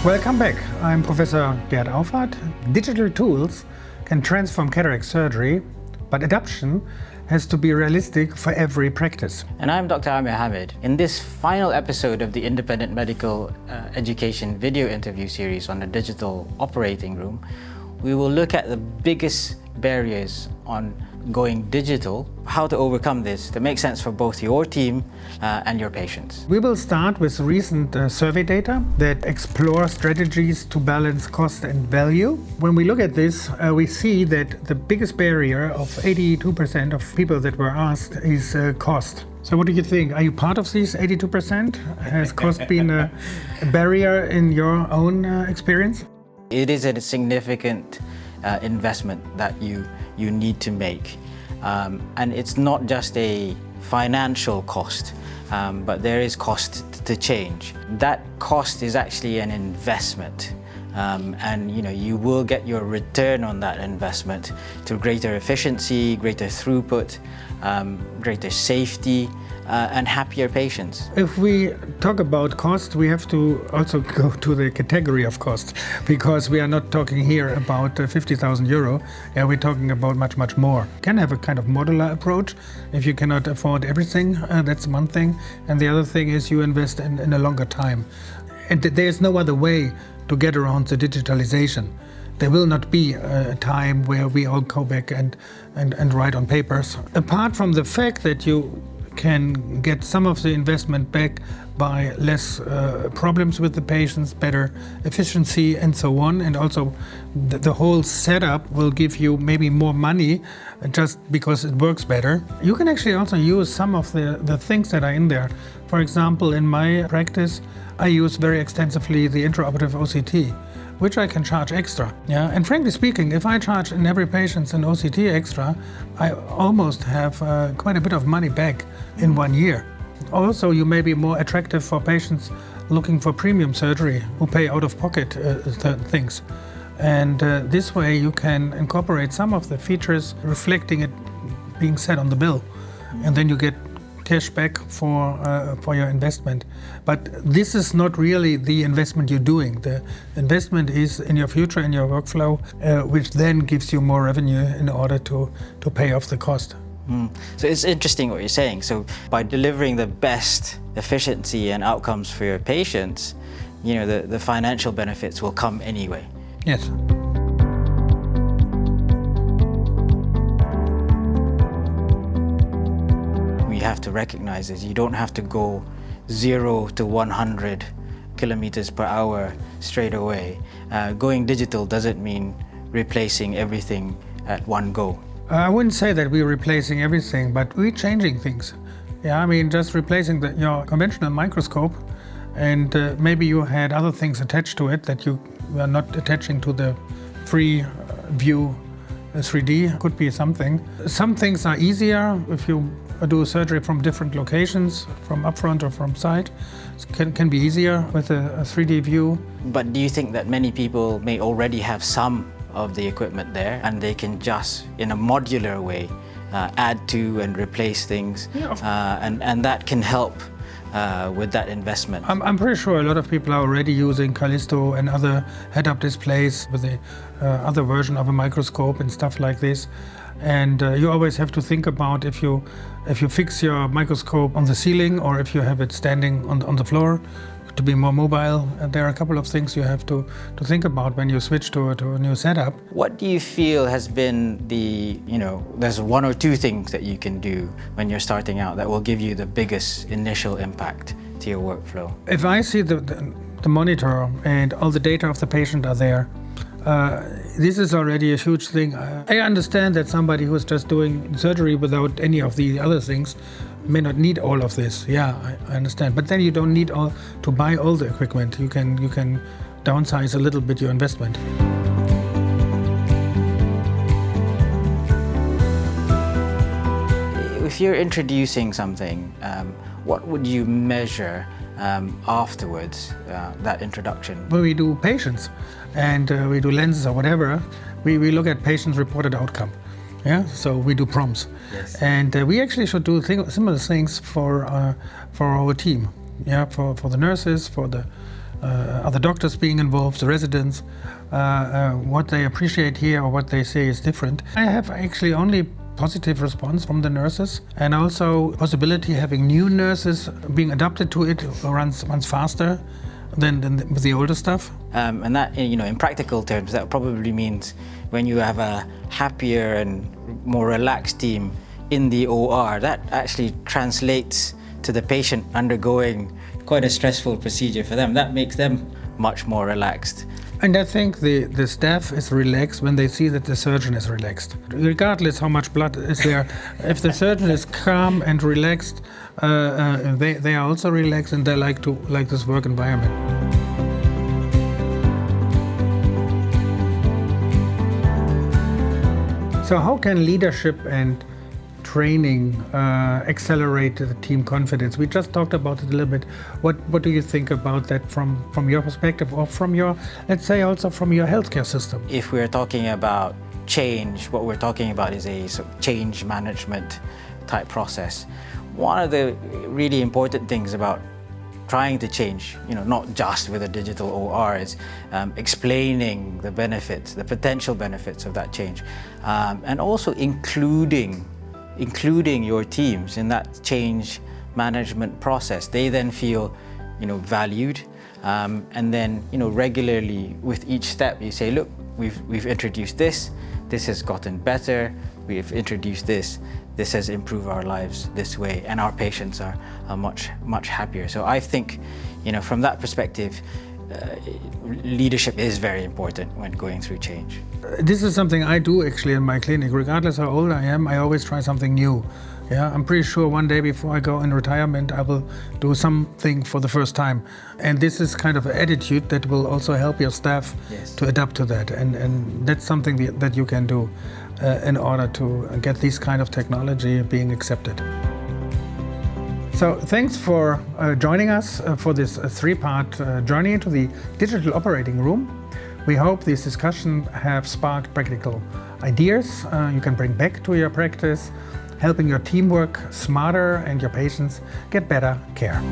Welcome back. I'm Professor Gerd Auffarth. Digital tools can transform cataract surgery, but adoption has to be realistic for every practice. And I'm Dr. Amir Hamid. In this final episode of the Independent Medical Education video interview series on the digital operating room, we will look at the biggest barriers on going digital, how to overcome this to make sense for both your team and your patients. We will start with recent survey data that explore strategies to balance cost and value. When we look at this, we see that the biggest barrier of 82% of people that were asked is cost. So what do you think? Are you part of these 82%? Has cost been a barrier in your own experience? It is a significant investment that you need to make. And it's not just a financial cost, but there is cost to change. That cost is actually an investment. And you will get your return on that investment through greater efficiency, greater throughput, greater safety, and happier patients. If we talk about cost, we have to also go to the category of cost, because we are not talking here about 50,000 euro. Yeah, we're talking about much, much more. You can have a kind of modular approach. If you cannot afford everything, that's one thing. And the other thing is you invest in a longer time. And there's no other way to get around the digitalization. There will not be a time where we all go back and write on papers. Apart from the fact that you can get some of the investment back by less problems with the patients, better efficiency and so on, and also the whole setup will give you maybe more money just because it works better. You can actually also use some of the things that are in there. For example, in my practice, I use very extensively the intraoperative OCT, which I can charge extra. Yeah, and frankly speaking, if I charge in every patient an OCT extra, I almost have quite a bit of money back in 1 year. Also, you may be more attractive for patients looking for premium surgery who pay out-of-pocket things. And this way you can incorporate some of the features reflecting it being set on the bill. And then you get cash back for your investment. But this is not really the investment you're doing. The investment is in your future, in your workflow, which then gives you more revenue in order to pay off the cost. So it's interesting what you're saying. So by delivering the best efficiency and outcomes for your patients, the financial benefits will come anyway. Yes. Have to recognize is you don't have to go 0 to 100 kilometers per hour straight away. Going digital doesn't mean replacing everything at one go. I wouldn't say that we're replacing everything, but we're changing things. Yeah, I mean, just replacing your conventional microscope, and maybe you had other things attached to it that you were not attaching to the free view 3D could be something. Some things are easier if you do surgery from different locations, from upfront or from side. It can be easier with a 3D view. But do you think that many people may already have some of the equipment there and they can just, in a modular way, add to and replace things, and that can help with that investment? I'm pretty sure a lot of people are already using Callisto and other head-up displays with the other version of a microscope and stuff like this. And you always have to think about if you fix your microscope on the ceiling or if you have it standing on the floor to be more mobile. There are a couple of things you have to think about when you switch to a new setup. What do you feel has been there's one or two things that you can do when you're starting out that will give you the biggest initial impact to your workflow? If I see the monitor and all the data of the patient are there, this is already a huge thing. I understand that somebody who's just doing surgery without any of the other things may not need all of this. Yeah, I understand. But then you don't need to buy all the equipment. You can downsize a little bit your investment. If you're introducing something, what would you measure afterwards, that introduction? When we do patients and we do lenses or whatever, we look at patients' reported outcome. Yeah, so we do prompts. Yes. And we actually should do similar things for our team. Yeah, for the nurses, for the other doctors being involved, the residents, what they appreciate here or what they say is different. I have actually only positive response from the nurses, and also possibility having new nurses being adapted to it runs faster than with the older stuff. And that, in practical terms, that probably means when you have a happier and more relaxed team in the OR, that actually translates to the patient undergoing quite a stressful procedure for them. That makes them much more relaxed. And I think the staff is relaxed when they see that the surgeon is relaxed. Regardless how much blood is there, if the surgeon is calm and relaxed, they are also relaxed and they like this work environment. So how can leadership and training accelerate the team confidence? We just talked about it a little bit. What do you think about that from your perspective, or from your, let's say, also from your healthcare system? If we're talking about change, what we're talking about is a sort of change management type process. One of the really important things about trying to change, not just with a digital OR, is explaining the benefits, the potential benefits of that change, and also including your teams in that change management process. They then feel, valued, and then, regularly with each step you say, look, we've introduced this has gotten better, we've introduced this has improved our lives this way, and our patients are much happier. So I think, from that perspective, leadership is very important when going through change. This is something I do actually in my clinic. Regardless how old I am, I always try something new. Yeah, I'm pretty sure one day before I go in retirement, I will do something for the first time. And this is kind of an attitude that will also help your staff to adapt to that. And that's something that you can do in order to get this kind of technology being accepted. So thanks for joining us for this three-part journey into the digital operating room. We hope this discussion have sparked practical ideas you can bring back to your practice, helping your team work smarter and your patients get better care.